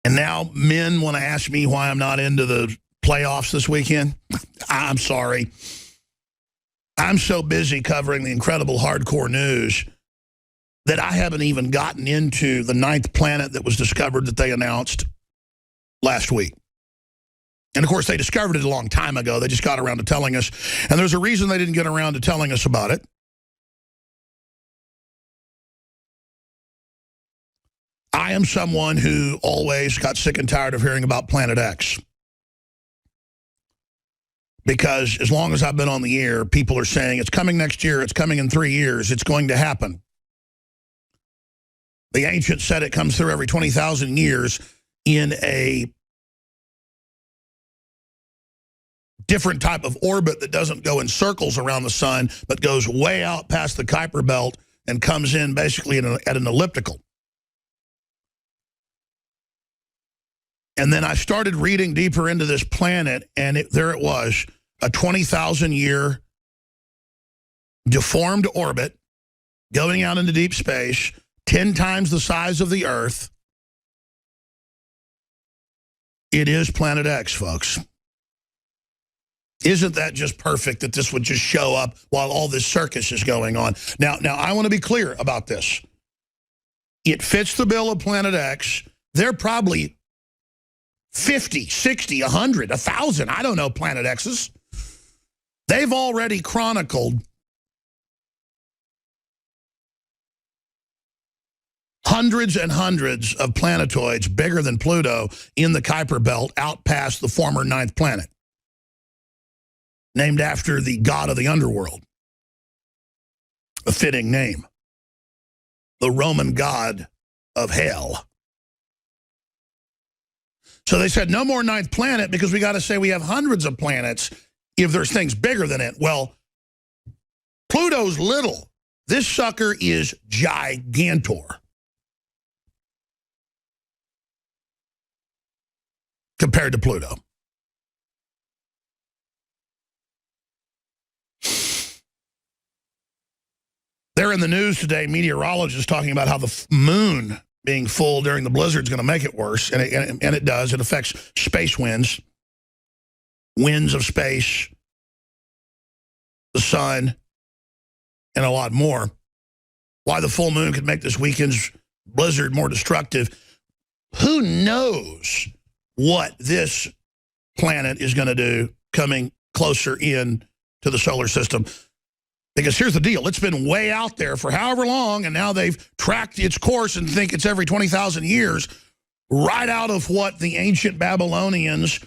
And now men want to ask me why I'm not into the playoffs this weekend. I'm sorry. I'm so busy covering the incredible hardcore news that I haven't even gotten into the 9th planet that was discovered that they announced last week. And, of course, they discovered it a long time ago. They just got around to telling us. And there's a reason they didn't get around to telling us about it. I am someone who always got sick and tired of hearing about Planet X. Because as long as I've been on the air, people are saying, it's coming next year, it's coming in 3 years, it's going to happen. The ancients said it comes through every 20,000 years in a different type of orbit that doesn't go in circles around the sun, but goes way out past the Kuiper Belt and comes in basically at an elliptical. And then I started reading deeper into this planet, and there it was, a 20,000-year deformed orbit going out into deep space, 10 times the size of the Earth. It is Planet X, folks. Isn't that just perfect that this would just show up while all this circus is going on? Now I want to be clear about this. It fits the bill of Planet X. They're probably 50, 60, 100, 1,000, I don't know, Planet X's. They've already chronicled hundreds and hundreds of planetoids bigger than Pluto in the Kuiper Belt out past the former 9th planet, named after the god of the underworld. A fitting name. The Roman god of hell. So they said no more 9th planet because we got to say we have hundreds of planets if there's things bigger than it. Well, Pluto's little. This sucker is gigantor. Compared to Pluto. They're in the news today, meteorologists talking about how the moon being full during the blizzard is going to make it worse, and it does. It affects space winds, winds of space, the sun, and a lot more. Why the full moon could make this weekend's blizzard more destructive. Who knows what this planet is going to do coming closer in to the solar system? Because here's the deal. It's been way out there for however long, and now they've tracked its course and think it's every 20,000 years, right out of what the ancient Babylonians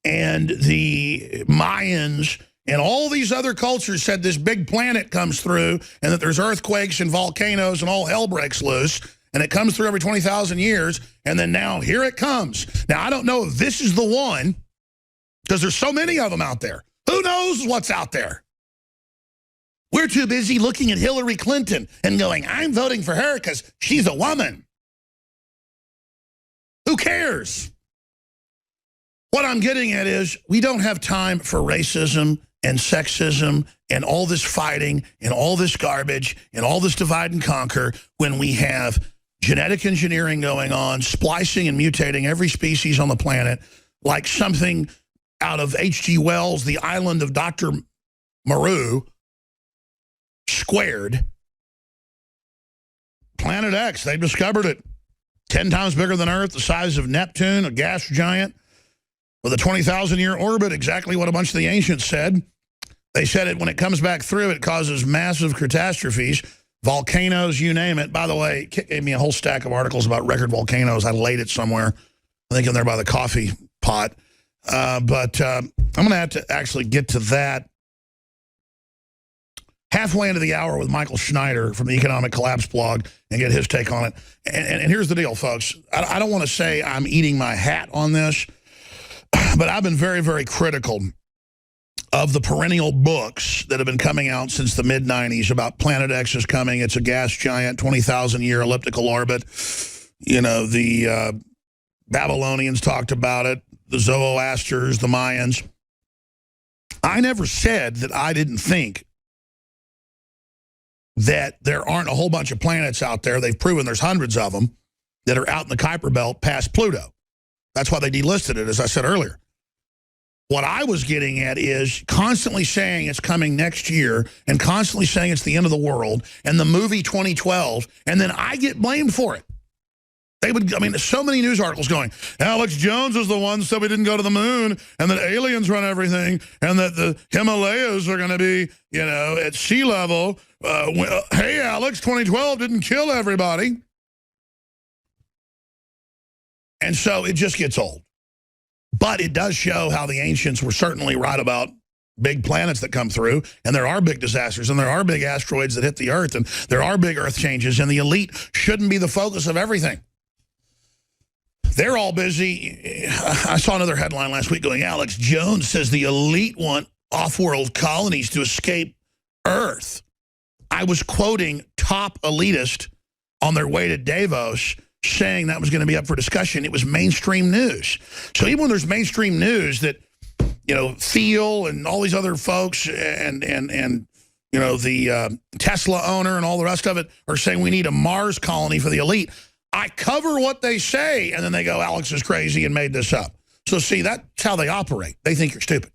and the Mayans and all these other cultures said this big planet comes through and that there's earthquakes and volcanoes and all hell breaks loose, and it comes through every 20,000 years, and then now here it comes. Now, I don't know if this is the one, because there's so many of them out there. Who knows what's out there? We're too busy looking at Hillary Clinton and going, I'm voting for her because she's a woman. Who cares? What I'm getting at is we don't have time for racism and sexism and all this fighting and all this garbage and all this divide and conquer when we have genetic engineering going on, splicing and mutating every species on the planet like something out of H.G. Wells' The Island of Dr. Moreau, squared. Planet X, they've discovered it. 10 times bigger than Earth, the size of Neptune, a gas giant, with a 20,000-year orbit, exactly what a bunch of the ancients said. They said it when it comes back through, it causes massive catastrophes, volcanoes, you name it. By the way, Kit gave me a whole stack of articles about record volcanoes. I laid it somewhere, I think in there by the coffee pot. But I'm going to have to actually get to that halfway into the hour with Michael Schneider from the Economic Collapse blog and get his take on it. And here's the deal, folks. I don't want to say I'm eating my hat on this, but I've been very, very critical of the perennial books that have been coming out since the mid-90s about Planet X is coming. It's a gas giant, 20,000-year elliptical orbit. You know, the Babylonians talked about it, the Zoroasters, the Mayans. I never said that I didn't think that there aren't a whole bunch of planets out there. They've proven there's hundreds of them that are out in the Kuiper Belt past Pluto. That's why they delisted it, as I said earlier. What I was getting at is constantly saying it's coming next year and constantly saying it's the end of the world and the movie 2012, and then I get blamed for it. They would, I mean, so many news articles going, Alex Jones is the one who said we didn't go to the moon and that aliens run everything and that the Himalayas are going to be, you know, at sea level. Hey, Alex, 2012 didn't kill everybody. And so it just gets old. But it does show how the ancients were certainly right about big planets that come through, and there are big disasters, and there are big asteroids that hit the Earth, and there are big Earth changes, and the elite shouldn't be the focus of everything. They're all busy. I saw another headline last week going, Alex Jones says the elite want off-world colonies to escape Earth. I was quoting top elitist on their way to Davos saying that was going to be up for discussion. It was mainstream news. So even when there's mainstream news that, you know, Thiel and all these other folks and you know, the Tesla owner and all the rest of it are saying we need a Mars colony for the elite, I cover what they say, and then they go, Alex is crazy and made this up. So see, that's how they operate. They think you're stupid.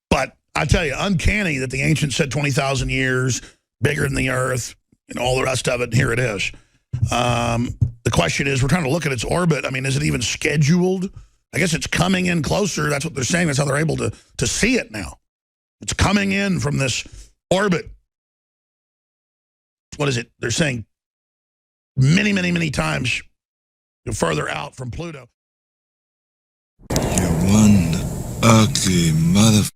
But I tell you, uncanny that the ancients said 20,000 years, bigger than the Earth, and all the rest of it, and here it is. The question is, we're trying to look at its orbit. I mean, is it even scheduled? I guess it's coming in closer. That's what they're saying. That's how they're able to see it now. It's coming in from this orbit. What is it? They're saying many, many, many times further out from Pluto. You're one ugly motherfucker.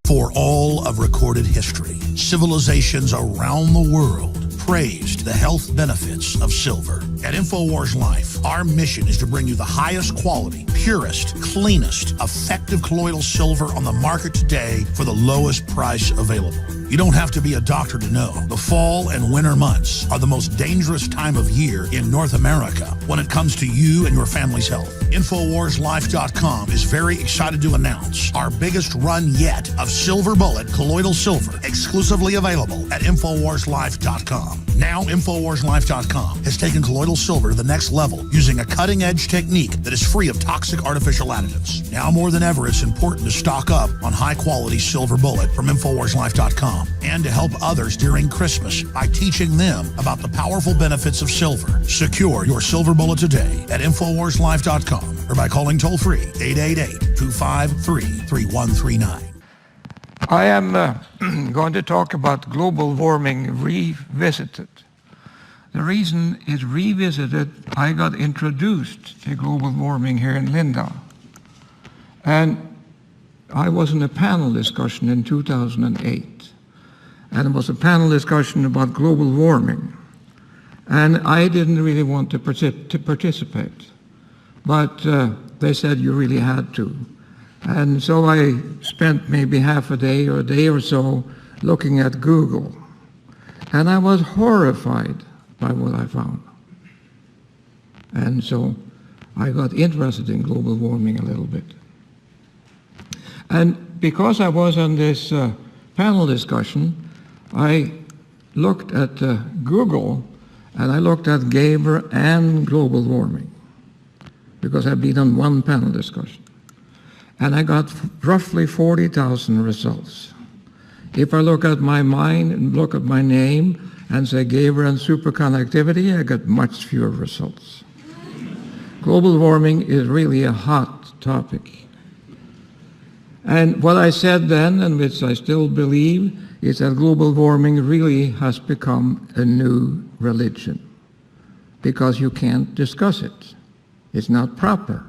For all of recorded history, civilizations around the world praised the health benefits of silver. At InfoWars Life, our mission is to bring you the highest quality, purest, cleanest, effective colloidal silver on the market today for the lowest price available. You don't have to be a doctor to know. The fall and winter months are the most dangerous time of year in North America when it comes to you and your family's health. InfoWarsLife.com is very excited to announce our biggest run yet of Silver Bullet colloidal silver, exclusively available at InfoWarsLife.com. Now, InfoWarsLife.com has taken colloidal silver to the next level using a cutting-edge technique that is free of toxic artificial additives. Now more than ever, it's important to stock up on high-quality Silver Bullet from InfoWarsLife.com and to help others during Christmas by teaching them about the powerful benefits of silver. Secure your Silver Bullet today at InfoWarsLife.com or by calling toll-free 888-253-3139. I am going to talk about global warming revisited. The reason it's revisited, I got introduced to global warming here in Linda. And I was in a panel discussion in 2008. And it was a panel discussion about global warming. And I didn't really want to participate. But they said you really had to. And so I spent maybe half a day or a day or so looking at Google. And I was horrified by what I found. And so I got interested in global warming a little bit. And because I was on this panel discussion, I looked at Google and I looked at Gaber and global warming because I've been on one panel discussion. And I got roughly 40,000 results. If I look at my mind and look at my name and say Gaber and superconductivity, I got much fewer results. Global warming is really a hot topic. And what I said then, and which I still believe, is that global warming really has become a new religion because you can't discuss it. It's not proper.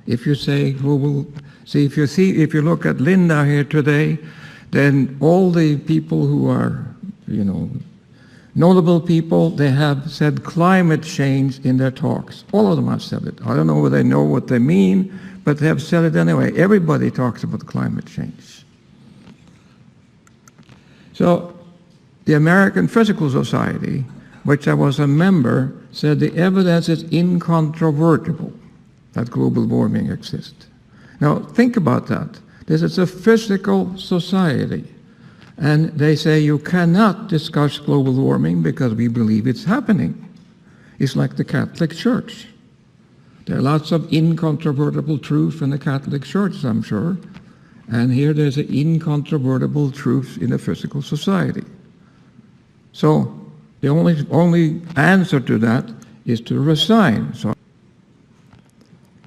If you say global, if you look at Linda here today, then all the people who are, notable people, they have said climate change in their talks. All of them have said it. I don't know whether they know what they mean, but they have said it anyway. Everybody talks about climate change. So the American Physical Society, which I was a member, said the evidence is incontrovertible that global warming exists. Now, think about that. This is a physical society. And they say you cannot discuss global warming because we believe it's happening. It's like the Catholic Church. There are lots of incontrovertible truth in the Catholic Church, I'm sure. And here there's an incontrovertible truth in a physical society. So the only answer to that is to resign.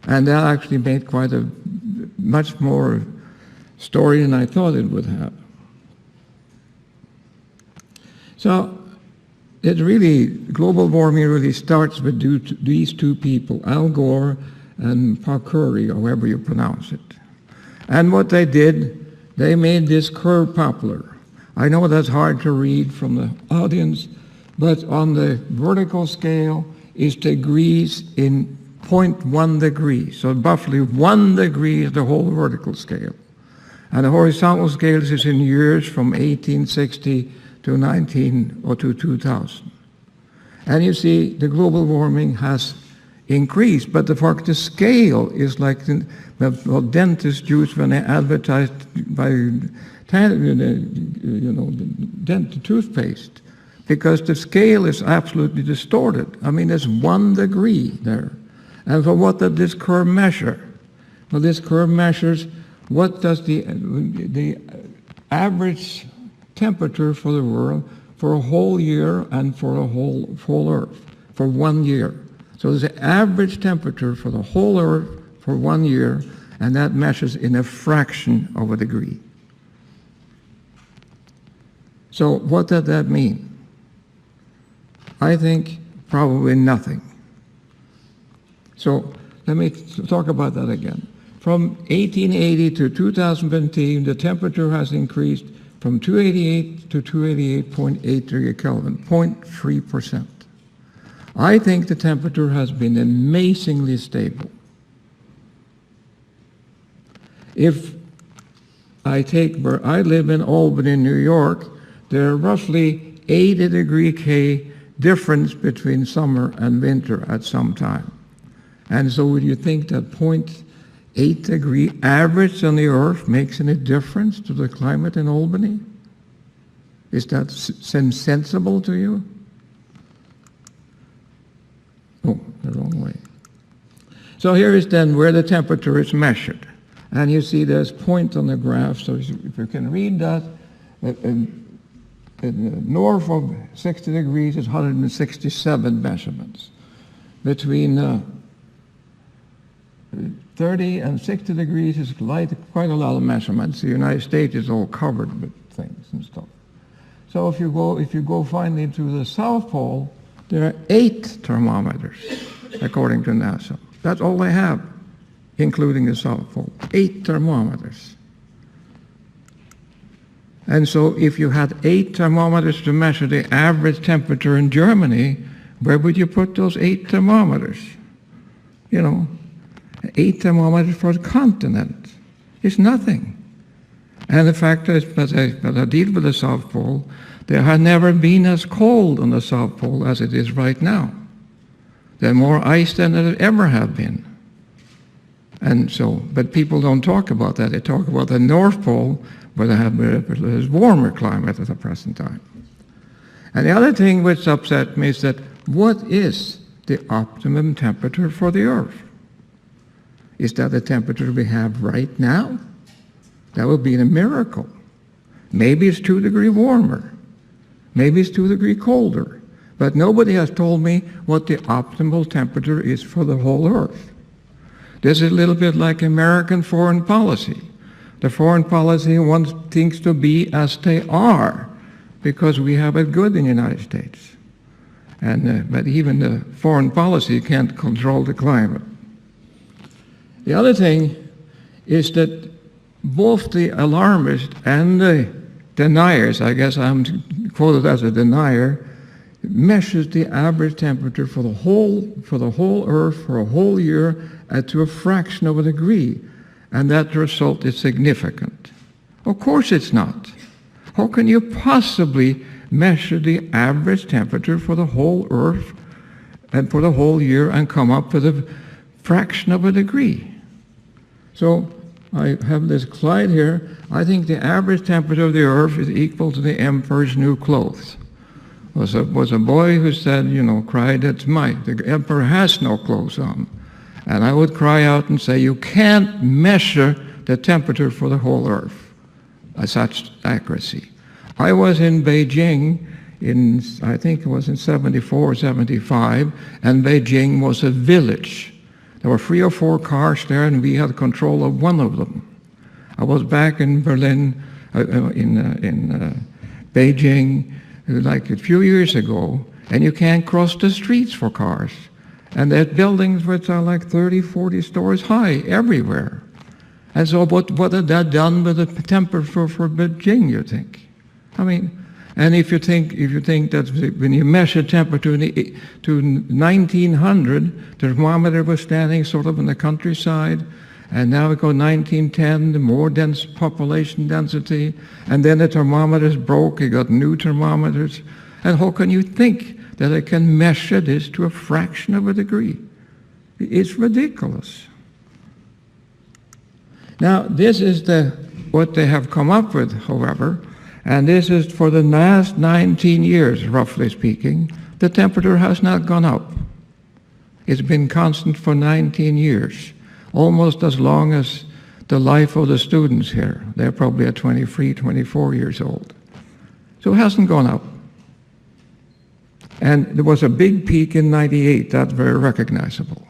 And that actually made quite a much more story than I thought it would have. So global warming really starts with these two people, Al Gore and Curry, however you pronounce it. And what they did, they made this curve popular. I know that's hard to read from the audience, but on the vertical scale is degrees in 0.1 degree. So roughly 1 degree is the whole vertical scale. And the horizontal scale is in years from 1860 to 2000. And you see the global warming has increased, but the scale is like what dentists use when they advertise by toothpaste, because the scale is absolutely distorted. I mean, there's 1 degree there. And for what does this curve measure? Well, this curve measures what does the average temperature for the world for a whole year and for a whole Earth for 1 year. So there's the average temperature for the whole Earth for 1 year, and that measures in a fraction of a degree. So what does that mean? I think probably nothing. So let me talk about that again. From 1880 to 2015, the temperature has increased from 288 to 288.8 degree Kelvin, 0.3%. I think the temperature has been amazingly stable. If I take where I live in Albany, New York, there are roughly 80 degree K difference between summer and winter at some time. And so would you think that 0.8 degree average on the Earth makes any difference to the climate in Albany? Is that sensible to you? Oh, the wrong way. So here is then where the temperature is measured. And you see there's point on the graph, so if you can read that, north of 60 degrees is 167 measurements. Between 30 and 60 degrees is quite a lot of measurements. The United States is all covered with things and stuff. So if you go finally to the South Pole, there are 8 thermometers, according to NASA. That's all they have, including the South Pole. 8 thermometers. And so if you had 8 thermometers to measure the average temperature in Germany, where would you put those 8 thermometers? 8 thermometers for a continent is nothing. And the fact is, as I deal with the South Pole, there has never been as cold on the South Pole as it is right now. There's more ice than there ever have been. And so, but people don't talk about that. They talk about the North Pole, where they have a warmer climate at the present time. And the other thing which upset me is that what is the optimum temperature for the Earth? Is that the temperature we have right now? That would be a miracle. Maybe it's 2 degrees warmer. Maybe it's 2 degrees colder. But nobody has told me what the optimal temperature is for the whole Earth. This is a little bit like American foreign policy. The foreign policy wants things to be as they are because we have it good in the United States. But even the foreign policy can't control the climate. The other thing is that both the alarmists and the deniers, I guess I'm quoted as a denier, measures the average temperature for the whole Earth for a whole year to a fraction of a degree, and that result is significant. Of course it's not. How can you possibly measure the average temperature for the whole Earth and for the whole year and come up with a fraction of a degree? So I have this slide here. I think the average temperature of the Earth is equal to the emperor's new clothes. Was a boy who said, cried at might. The emperor has no clothes on. And I would cry out and say, you can't measure the temperature for the whole Earth at such accuracy. I was in Beijing I think it was in 74 or 75, and Beijing was a village. There were 3 or 4 cars there, and we had control of one of them. I was back in Berlin, in Beijing, like a few years ago, and you can't cross the streets for cars. And there are buildings which are like 30, 40 stories high everywhere. And so what had that done with the temperature for Beijing, you think? I mean, and if you think that when you measure temperature to 1900, the thermometer was standing sort of in the countryside, and now we go 1910, the more dense population density, and then the thermometers broke, you got new thermometers, and how can you think that I can measure this to a fraction of a degree? It's ridiculous. Now, this is what they have come up with, however, and this is for the last 19 years, roughly speaking. The temperature has not gone up. It's been constant for 19 years, almost as long as the life of the students here. They're probably at 23, 24 years old. So it hasn't gone up. And there was a big peak in 98, that's very recognizable.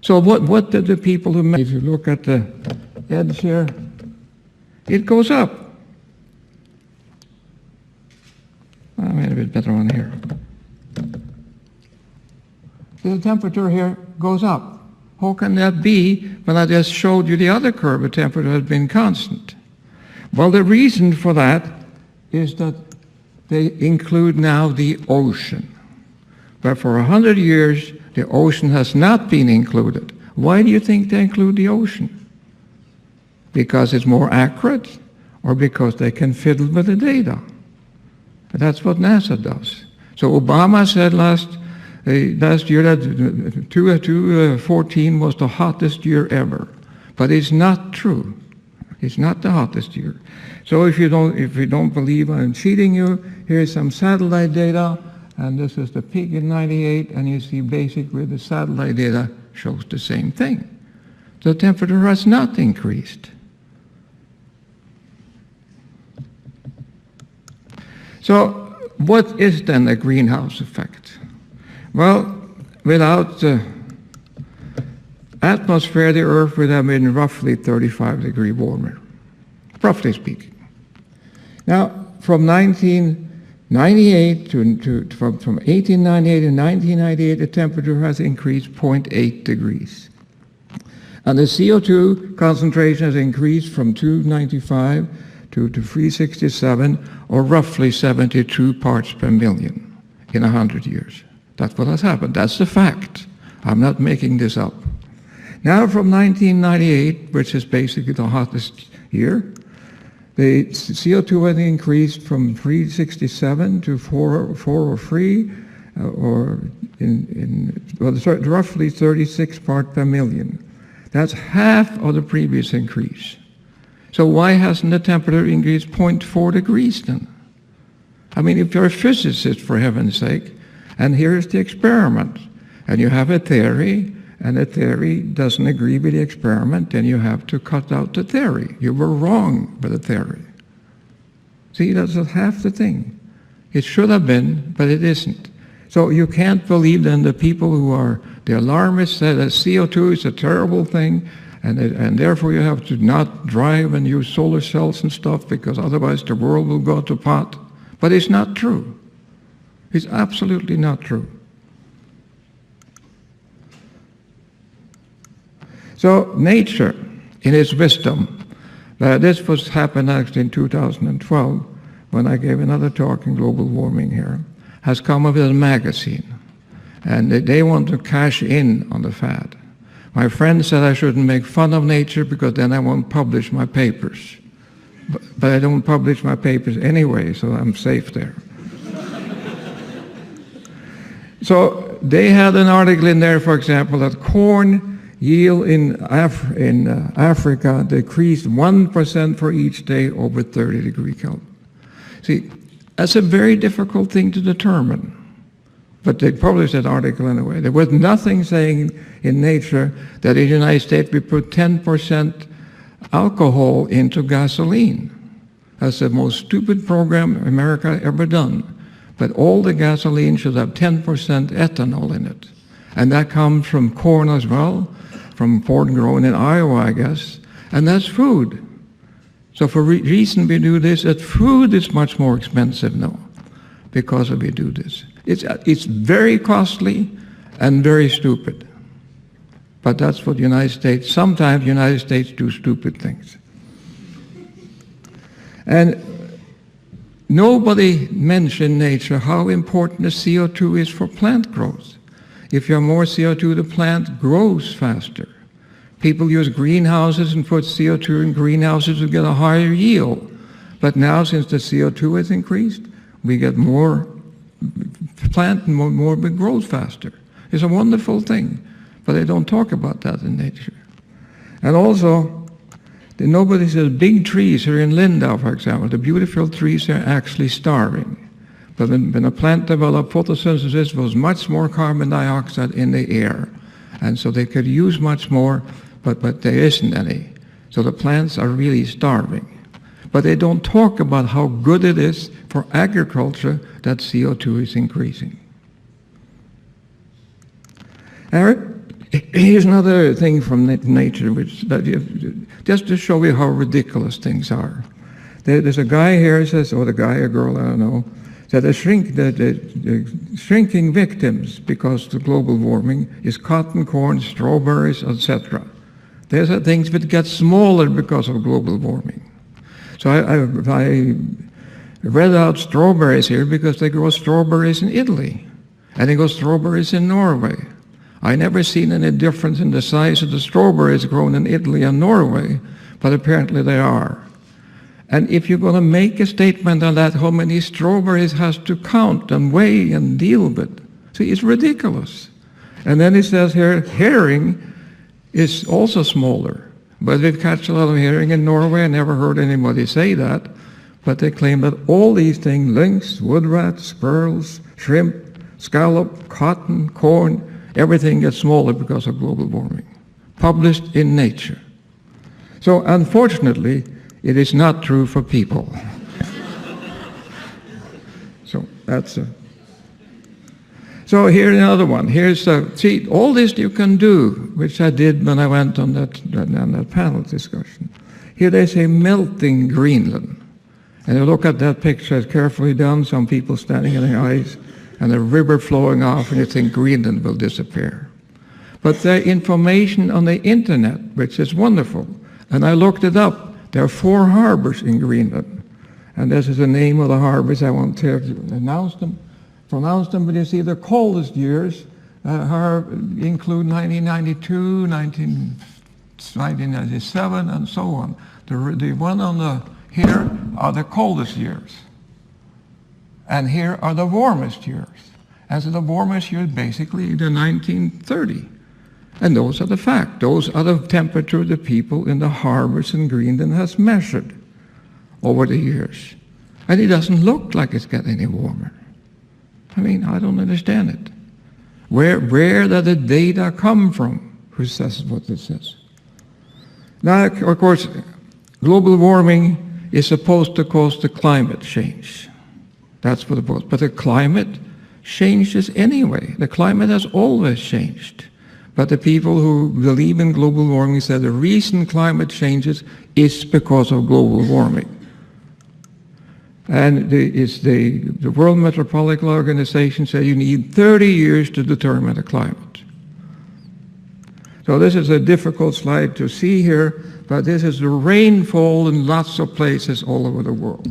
So what did the people who made, if you look at the edge here, it goes up. I made a bit better one here. The temperature here goes up. How can that be when I just showed you the other curve, the temperature has been constant? Well, the reason for that is that they include now the ocean. But for 100 years, the ocean has not been included. Why do you think they include the ocean? Because it's more accurate, or because they can fiddle with the data? And that's what NASA does. So Obama said last year that 2014 was the hottest year ever. But it's not true. It's not the hottest year. So if you don't believe I'm cheating you, here's some satellite data, and this is the peak in 98, and you see basically the satellite data shows the same thing. The temperature has not increased. So what is then the greenhouse effect? Well, without the atmosphere, the Earth would have been roughly 35 degrees warmer, roughly speaking. Now, from 1898 to 1998, the temperature has increased 0.8 degrees. And the CO2 concentration has increased from 295 to 367, or roughly 72 parts per million in 100 years. That's what has happened. That's the fact. I'm not making this up. Now from 1998, which is basically the hottest year, the CO2 has increased from 367 to 403, roughly 36 parts per million. That's half of the previous increase. So why hasn't the temperature increased 0.4 degrees then? I mean, if you're a physicist, for heaven's sake, and here's the experiment, and you have a theory, and the theory doesn't agree with the experiment, then you have to cut out the theory. You were wrong with the theory. See, that's half the thing. It should have been, but it isn't. So you can't believe then the people who are the alarmists say that CO2 is a terrible thing, and therefore you have to not drive and use solar cells and stuff, because otherwise the world will go to pot. But it's not true. It's absolutely not true. So nature, in its wisdom, this was happened actually in 2012, when I gave another talk in global warming here, has come up with a magazine. And they want to cash in on the fad. My friend said I shouldn't make fun of nature because then I won't publish my papers. But I don't publish my papers anyway, so I'm safe there. So they had an article in there, for example, that corn Yield in Africa decreased 1% for each day over 30 degree Kelvin. See, that's a very difficult thing to determine. But they published that article anyway. There was nothing saying in Nature that in the United States we put 10% alcohol into gasoline. That's the most stupid program America ever done. But all the gasoline should have 10% ethanol in it. And that comes from corn as well, from corn grown in Iowa, I guess. And that's food. So for reason we do this, that food is much more expensive now because we do this. It's very costly and very stupid. But that's what the United States, sometimes the United States do stupid things. And nobody mentioned in Nature how important the CO2 is for plant growth. If you have more CO2, the plant grows faster. People use greenhouses and put CO2 in greenhouses to get a higher yield. But now, since the CO2 has increased, we get more plant and more grows faster. It's a wonderful thing, but they don't talk about that in Nature. And also, nobody says big trees here in Lindau, for example, the beautiful trees are actually starving. But when a plant developed photosynthesis, there was much more carbon dioxide in the air. And so they could use much more, but there isn't any. So the plants are really starving. But they don't talk about how good it is for agriculture that CO2 is increasing. Eric, here's another thing from Nature, just to show you how ridiculous things are. There's a guy here, says, or the guy or girl, I don't know, that the shrinking victims because of global warming is cotton, corn, strawberries, etc. These are things that get smaller because of global warming. So I read out strawberries here because they grow strawberries in Italy, and they grow strawberries in Norway. I never seen any difference in the size of the strawberries grown in Italy and Norway, but apparently they are. And if you're going to make a statement on that, how many strawberries has to count and weigh and deal with? See, it's ridiculous. And then it says here, herring is also smaller. But we've catch a lot of herring in Norway. I never heard anybody say that. But they claim that all these things, lynx, wood rats, squirrels, shrimp, scallop, cotton, corn, everything gets smaller because of global warming. Published in Nature. So unfortunately, it is not true for people. So that's So here's another one. Here's see, all this you can do, which I did when I went on that panel discussion. Here they say melting Greenland. And you look at that picture, it's carefully done, some people standing in the ice, and a river flowing off, and you think Greenland will disappear. But the information on the internet, which is wonderful, and I looked it up. There are 4 harbors in Greenland. And this is the name of the harbors. I won't pronounce them, but you see the coldest years include 1992, 1997, and so on. The one on here are the coldest years. And here are the warmest years. And so the warmest years basically the 1930. And those are the facts. Those are the temperature the people in the harbors in Greenland has measured over the years. And it doesn't look like it's getting any warmer. I mean, I don't understand it. Where do the data come from? Who says what it says? Now, of course, global warming is supposed to cause the climate change. That's what it was. But the climate changes anyway. The climate has always changed. But the people who believe in global warming say the reason climate changes is because of global warming. And the World Meteorological Organization said you need 30 years to determine the climate. So this is a difficult slide to see here, but this is the rainfall in lots of places all over the world.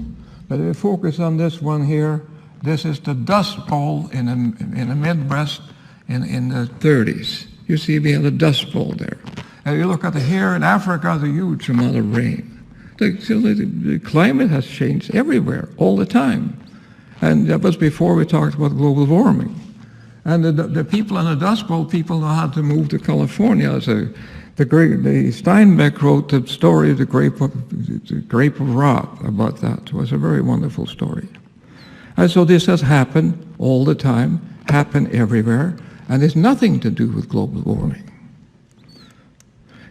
But if we focus on this one here, this is the Dust Bowl in the Midwest in the 30s. You see we have the Dust Bowl there. And you look at here in Africa, the huge amount of rain. The climate has changed everywhere, all the time. And that was before we talked about global warming. And the people in the Dust Bowl people know how to move to California. So the Steinbeck wrote the story of the Grape of Wrath about that. It was a very wonderful story. And so this has happened all the time, happened everywhere, and it's nothing to do with global warming.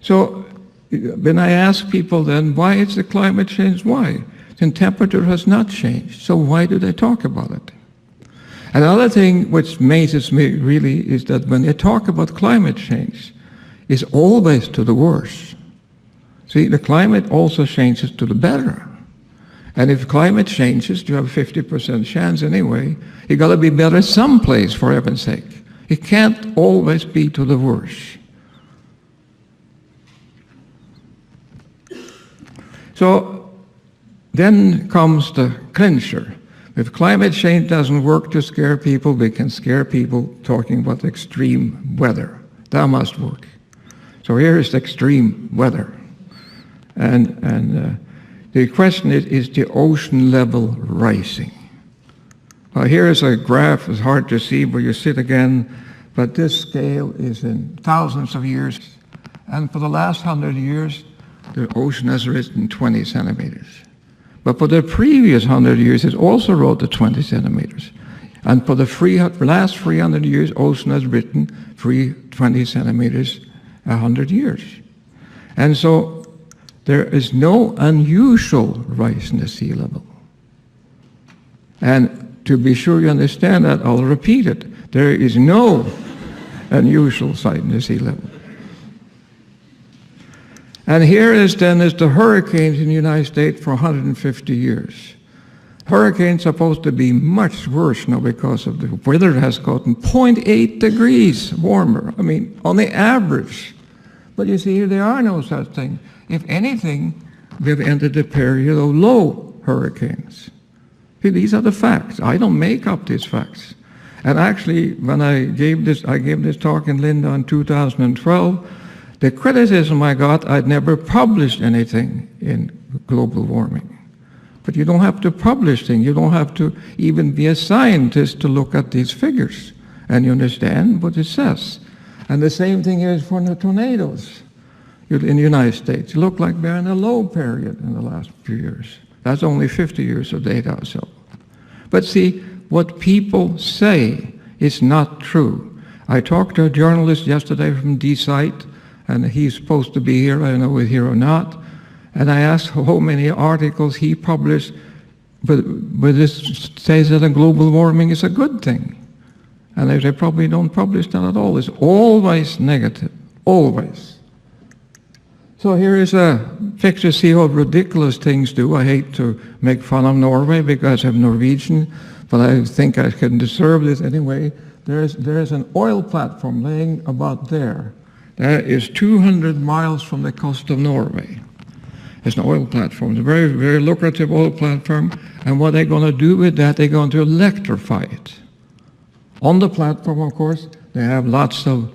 So when I ask people then, why is the climate change? Why? The temperature has not changed, so why do they talk about it? Another thing which amazes me really is that when they talk about climate change, it's always to the worse. See, the climate also changes to the better. And if climate changes, you have a 50% chance anyway. You got to be better someplace, for heaven's sake. It can't always be to the worse. So then comes the clincher. If climate change doesn't work to scare people, we can scare people talking about extreme weather. That must work. So here is extreme weather. And the question is the ocean level rising? Well, here is a graph. It's hard to see where you sit again, but this scale is in thousands of years. And for the last 100 years, the ocean has risen 20 centimeters. But for the previous 100 years, it also rose to 20 centimeters. And for the last 300 years, ocean has risen 20 centimeters 100 years. And so there is no unusual rise in the sea level. And to be sure you understand that, I'll repeat it. There is no unusual sight in the sea level. And here is the hurricanes in the United States for 150 years. Hurricanes are supposed to be much worse now because of the weather has gotten 0.8 degrees warmer. I mean, on the average. But you see, there are no such thing. If anything, we've entered a period of low hurricanes. See, these are the facts. I don't make up these facts. And actually, when I gave this talk in Linda in 2012, the criticism I got, I'd never published anything in global warming. But you don't have to publish things. You don't have to even be a scientist to look at these figures. And you understand what it says. And the same thing is for the tornadoes in the United States. It looked like we're in a low period in the last few years. That's only 50 years of data or so. But see, what people say is not true. I talked to a journalist yesterday from D-Site, and he's supposed to be here. I don't know if he's here or not. And I asked how many articles he published, but this says that global warming is a good thing. And they probably don't publish that at all. It's always negative, always. So here is a picture, see how ridiculous things do. I hate to make fun of Norway because I'm Norwegian, but I think I can deserve this anyway. There's an oil platform laying about there. That is 200 miles from the coast of Norway. It's an oil platform. It's a very, very lucrative oil platform. And what they're going to do with that, they're going to electrify it. On the platform, of course, they have lots of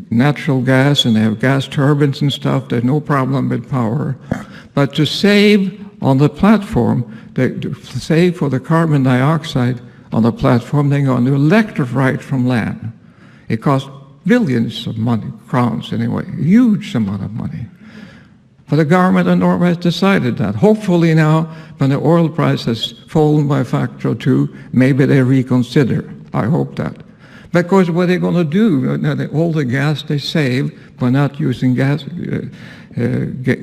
natural gas, and they have gas turbines and stuff. There's no problem with power. But to save on the platform, to save for the carbon dioxide on the platform, they're going to electrify it from land. It costs billions of money, crowns anyway, a huge amount of money. But the government of Norway has decided that. Hopefully now, when the oil price has fallen by a factor of 2, maybe they reconsider. I hope that. Because what they're going to do, all the gas they save by not using gas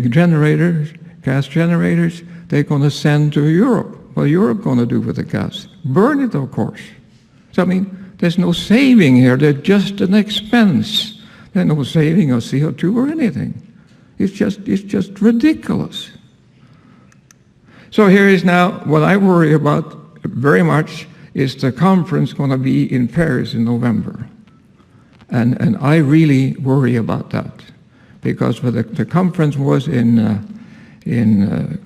generators, they're going to send to Europe. What is Europe going to do with the gas? Burn it, of course. So, I mean, there's no saving here. There's just an expense. There's no saving of CO2 or anything. It's just ridiculous. So here is now what I worry about very much is the conference going to be in Paris in November. And I really worry about that. Because when the conference was in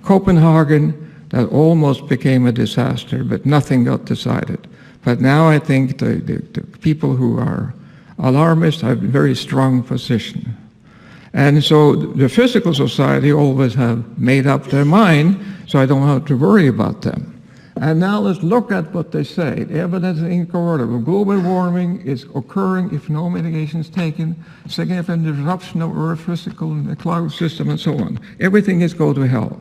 Copenhagen, that almost became a disaster, but nothing got decided. But now I think the people who are alarmists have a very strong position. And so the physical society always have made up their mind, so I don't have to worry about them. And now let's look at what they say. The evidence is incorroborable. Global warming is occurring if no mitigation is taken, significant disruption of Earth's physical and the cloud system and so on. Everything is go to hell.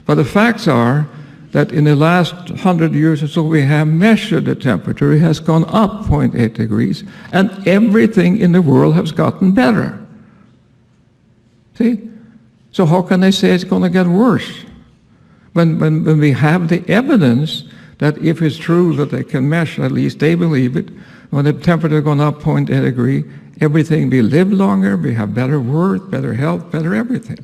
But the facts are that in the last 100 years or so we have measured the temperature. It has gone up 0.8 degrees, and everything in the world has gotten better. See? So how can they say it's going to get worse? When we have the evidence that if it's true that they can measure, at least they believe it, when the temperature gone up 0.8 degree, everything, we live longer, we have better work, better health, better everything.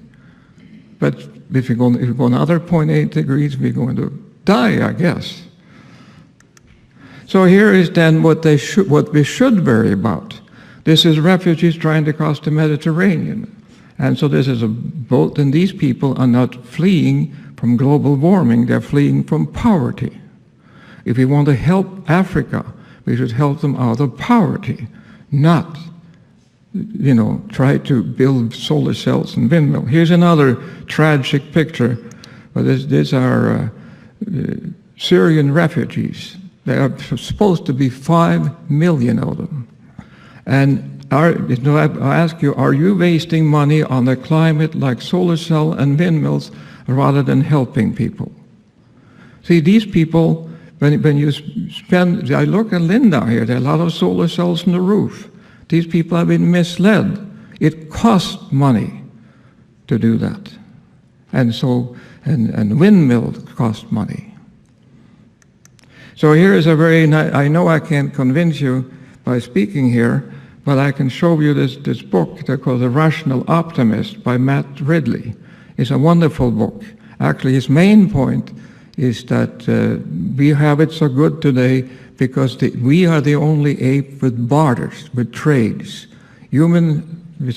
But if you go another 0.8 degrees, we're going to die, I guess. So here is then what we should worry about. This is refugees trying to cross the Mediterranean. And so this is a boat, and these people are not fleeing from global warming, they're fleeing from poverty. If we want to help Africa, we should help them out of poverty, not, try to build solar cells and windmills. Here's another tragic picture. These are Syrian refugees. There are supposed to be 5 million of them. And I ask you, are you wasting money on the climate like solar cell and windmills rather than helping people? See, these people, when you spend, I look at Linda here, there are a lot of solar cells on the roof. These people have been misled. It costs money to do that. And so, and windmills cost money. So here is a very nice, I know I can't convince you by speaking here, but I can show you this book that's called The Rational Optimist by Matt Ridley. It's a wonderful book. Actually, his main point is that we have it so good today because we are the only ape with barters, with trades. Human,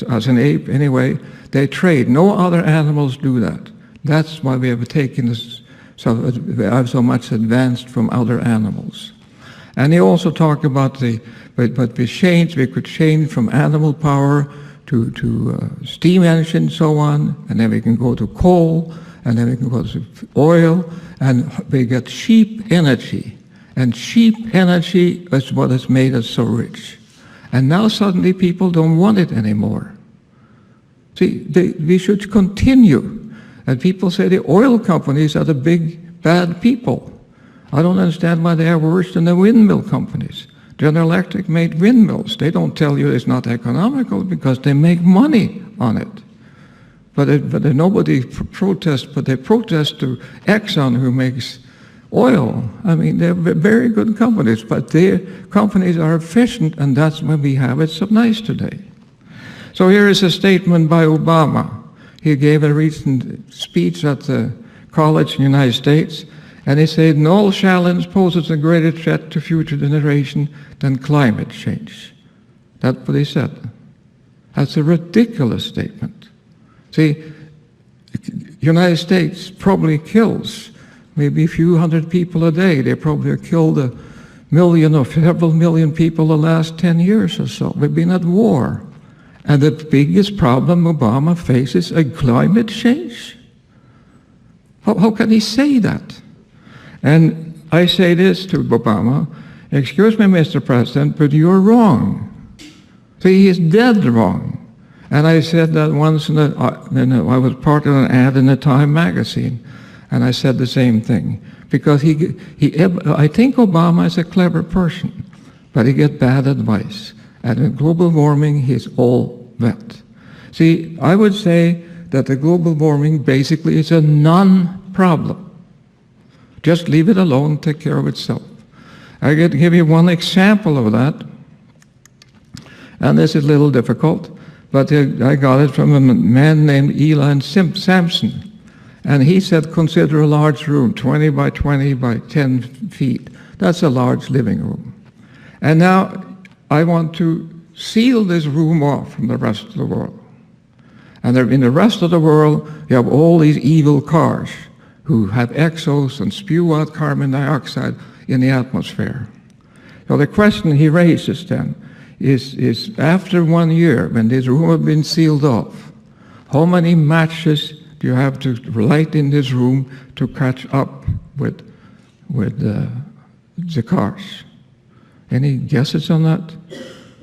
as an ape anyway, they trade. No other animals do that. That's why we have taken this, we have so much advanced from other animals. And he also talked about but we could change from animal power to steam engine and so on, and then we can go to coal, and then we can go to oil, and we get cheap energy. And cheap energy is what has made us so rich. And now suddenly people don't want it anymore. See, we should continue. And people say the oil companies are the big bad people. I don't understand why they are worse than the windmill companies. General Electric made windmills. They don't tell you it's not economical because they make money on it. But nobody protests, but they protest to Exxon who makes oil. I mean, they're very good companies, but their companies are efficient, and that's why we have it so nice today. So here is a statement by Obama. He gave a recent speech at the college in the United States, and he said, no challenge poses a greater threat to future generation than climate change. That's what he said. That's a ridiculous statement. See, the United States probably kills maybe a few hundred people a day. They probably have killed 1 million or several million people the last 10 years or so. We've been at war. And the biggest problem Obama faces is climate change. How can he say that? And I say this to Obama, excuse me, Mr. President, but you're wrong. See, he is dead wrong. And I said that once, I was part of an ad in the Time magazine, and I said the same thing. Because I think Obama is a clever person, but he gets bad advice. And in global warming, he's all wet. See, I would say that the global warming basically is a non-problem. Just leave it alone, take care of itself. I can give you one example of that, and this is a little difficult, but I got it from a man named Eli Sampson. And he said, consider a large room, 20 by 20 by 10 feet. That's a large living room. And now I want to seal this room off from the rest of the world. And in the rest of the world, you have all these evil cars who have exhaust and spew out carbon dioxide in the atmosphere. So the question he raises then is after 1 year, when this room has been sealed off, how many matches do you have to light in this room to catch up with with the cars. Any guesses on that?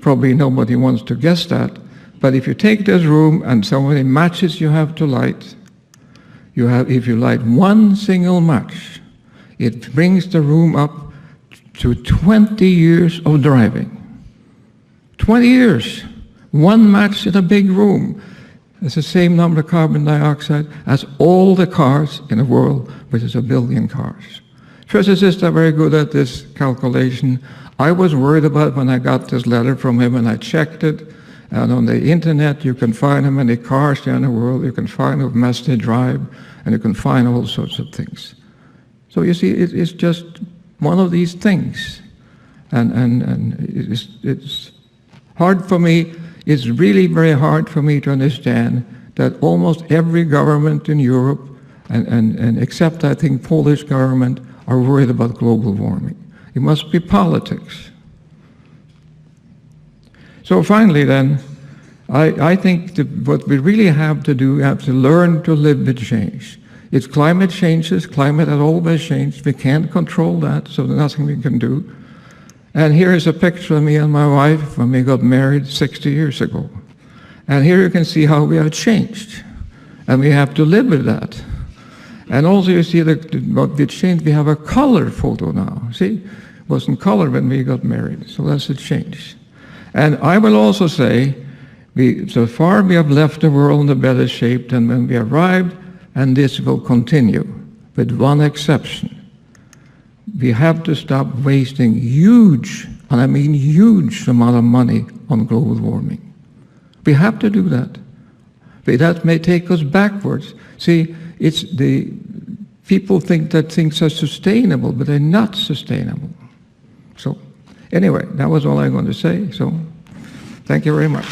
Probably nobody wants to guess that. But if you take this room and so many matches you have to light, if you light one single match, it brings the room up to 20 years of driving. 20 years. One match in a big room. It's the same number of carbon dioxide as all the cars in the world, which is 1 billion cars. Physicists are very good at this calculation. I was worried about when I got this letter from him, and I checked it. And on the internet, you can find how many cars there in the world. You can find how much they drive, and you can find all sorts of things. So you see, it's just one of these things. And it's hard for me. It's really very hard for me to understand that almost every government in Europe, and except I think Polish government, are worried about global warming. It must be politics. So finally then, I think what we really have to do, we have to learn to live with change. It's climate changes, climate has always changed. We can't control that, so there's nothing we can do. And here is a picture of me and my wife when we got married 60 years ago. And here you can see how we have changed. And we have to live with that. And also you see that what we changed, we have a color photo now. See, it wasn't color when we got married, so that's a change. And I will also say, so far we have left the world in a better shape than when we arrived, and this will continue, with one exception. We have to stop wasting huge, and I mean huge amount of money on global warming. We have to do that. But that may take us backwards. See, it's the people think that things are sustainable, but they're not sustainable. So anyway, that was all I'm going to say. So thank you very much.